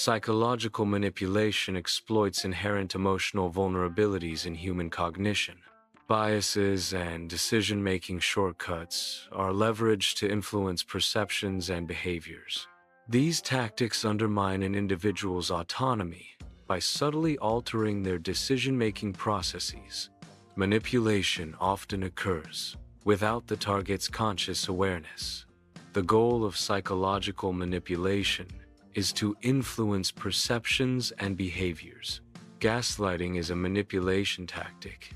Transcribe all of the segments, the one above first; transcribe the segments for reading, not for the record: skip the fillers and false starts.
Psychological manipulation exploits inherent emotional vulnerabilities in human cognition. Biases and decision-making shortcuts are leveraged to influence perceptions and behaviors. These tactics undermine an individual's autonomy by subtly altering their decision-making processes. Manipulation often occurs without the target's conscious awareness. The goal of psychological manipulation is to influence perceptions and behaviors. Gaslighting is a manipulation tactic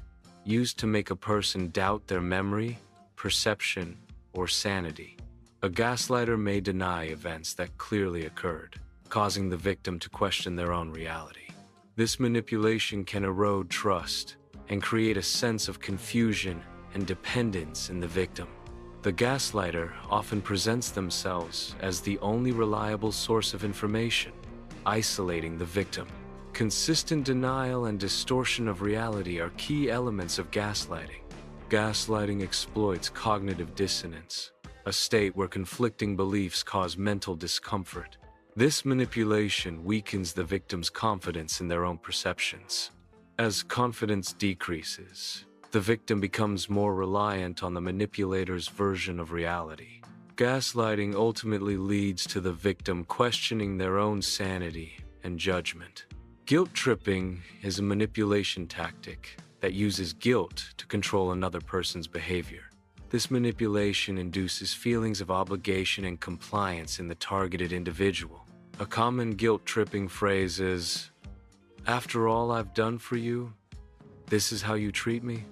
used to make a person doubt their memory, perception, or sanity. A gaslighter may deny events that clearly occurred, causing the victim to question their own reality. This manipulation can erode trust and create a sense of confusion and dependence in the victim. The gaslighter often presents themselves as the only reliable source of information, isolating the victim. Consistent denial and distortion of reality are key elements of gaslighting. Gaslighting exploits cognitive dissonance, a state where conflicting beliefs cause mental discomfort. This manipulation weakens the victim's confidence in their own perceptions. As confidence decreases, the victim becomes more reliant on the manipulator's version of reality. Gaslighting ultimately leads to the victim questioning their own sanity and judgment. Guilt tripping is a manipulation tactic that uses guilt to control another person's behavior. This manipulation induces feelings of obligation and compliance in the targeted individual. A common guilt-tripping phrase is, "After all I've done for you, this is how you treat me?"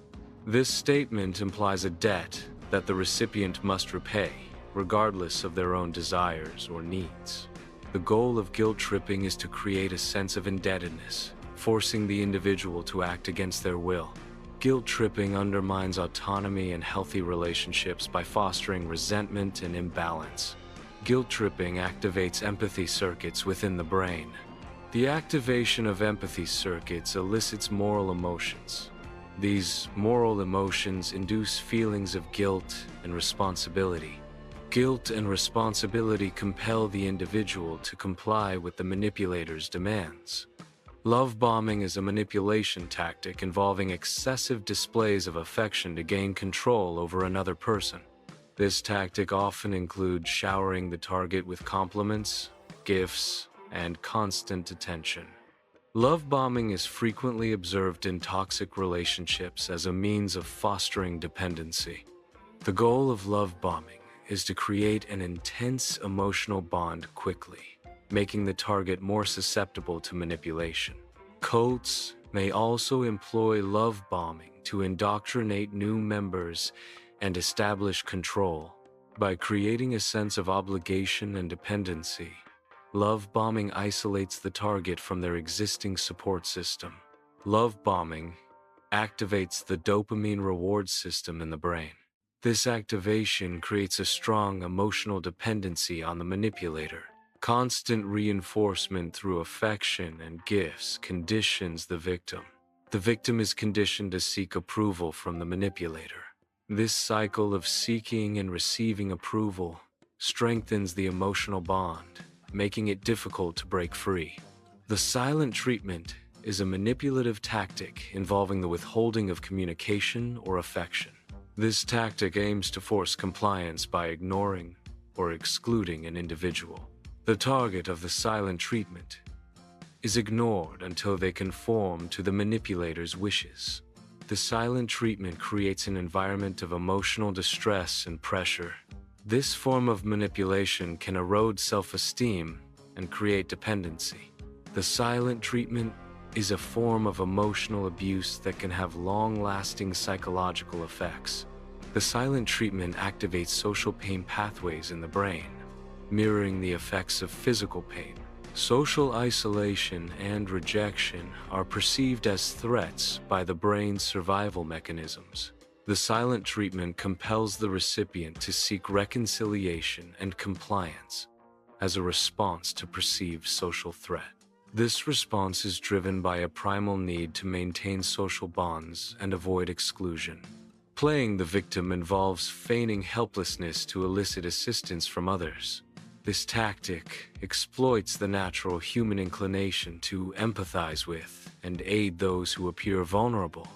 This statement implies a debt that the recipient must repay, regardless of their own desires or needs. The goal of guilt-tripping is to create a sense of indebtedness, forcing the individual to act against their will. Guilt-tripping undermines autonomy and healthy relationships by fostering resentment and imbalance. Guilt-tripping activates empathy circuits within the brain. The activation of empathy circuits elicits moral emotions. These moral emotions induce feelings of guilt and responsibility. Guilt and responsibility compel the individual to comply with the manipulator's demands. Love bombing is a manipulation tactic involving excessive displays of affection to gain control over another person. This tactic often includes showering the target with compliments, gifts, and constant attention. Love bombing is frequently observed in toxic relationships as a means of fostering dependency. The goal of love bombing is to create an intense emotional bond quickly, making the target more susceptible to manipulation. Cults may also employ love bombing to indoctrinate new members and establish control. By creating a sense of obligation and dependency, love bombing isolates the target from their existing support system. Love bombing activates the dopamine reward system in the brain. This activation creates a strong emotional dependency on the manipulator. Constant reinforcement through affection and gifts conditions the victim. The victim is conditioned to seek approval from the manipulator. This cycle of seeking and receiving approval strengthens the emotional bond, making it difficult to break free. The silent treatment is a manipulative tactic involving the withholding of communication or affection. This tactic aims to force compliance by ignoring or excluding an individual. The target of the silent treatment is ignored until they conform to the manipulator's wishes. The silent treatment creates an environment of emotional distress and pressure. This form of manipulation can erode self-esteem and create dependency. The silent treatment is a form of emotional abuse that can have long-lasting psychological effects. The silent treatment activates social pain pathways in the brain, mirroring the effects of physical pain. Social isolation and rejection are perceived as threats by the brain's survival mechanisms. The silent treatment compels the recipient to seek reconciliation and compliance as a response to perceived social threat. This response is driven by a primal need to maintain social bonds and avoid exclusion. Playing the victim involves feigning helplessness to elicit assistance from others. This tactic exploits the natural human inclination to empathize with and aid those who appear vulnerable.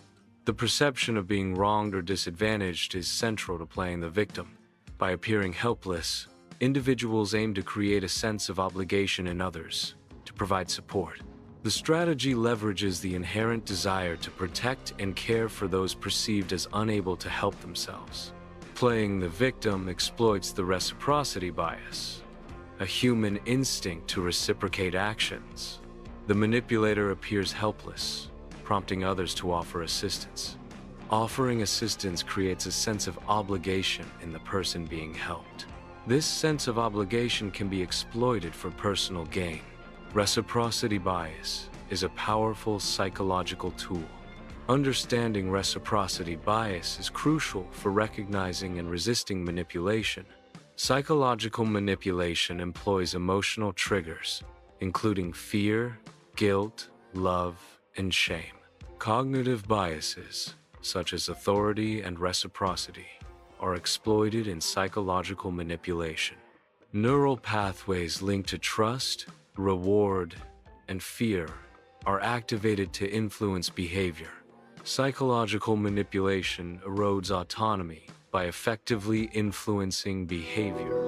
The perception of being wronged or disadvantaged is central to playing the victim. By appearing helpless, individuals aim to create a sense of obligation in others, to provide support. The strategy leverages the inherent desire to protect and care for those perceived as unable to help themselves. Playing the victim exploits the reciprocity bias, a human instinct to reciprocate actions. The manipulator appears helpless, prompting others to offer assistance. Offering assistance creates a sense of obligation in the person being helped. This sense of obligation can be exploited for personal gain. Reciprocity bias is a powerful psychological tool. Understanding reciprocity bias is crucial for recognizing and resisting manipulation. Psychological manipulation employs emotional triggers, including fear, guilt, love, and shame. Cognitive biases, such as authority and reciprocity, are exploited in psychological manipulation. Neural pathways linked to trust, reward, and fear are activated to influence behavior. Psychological manipulation erodes autonomy by effectively influencing behavior.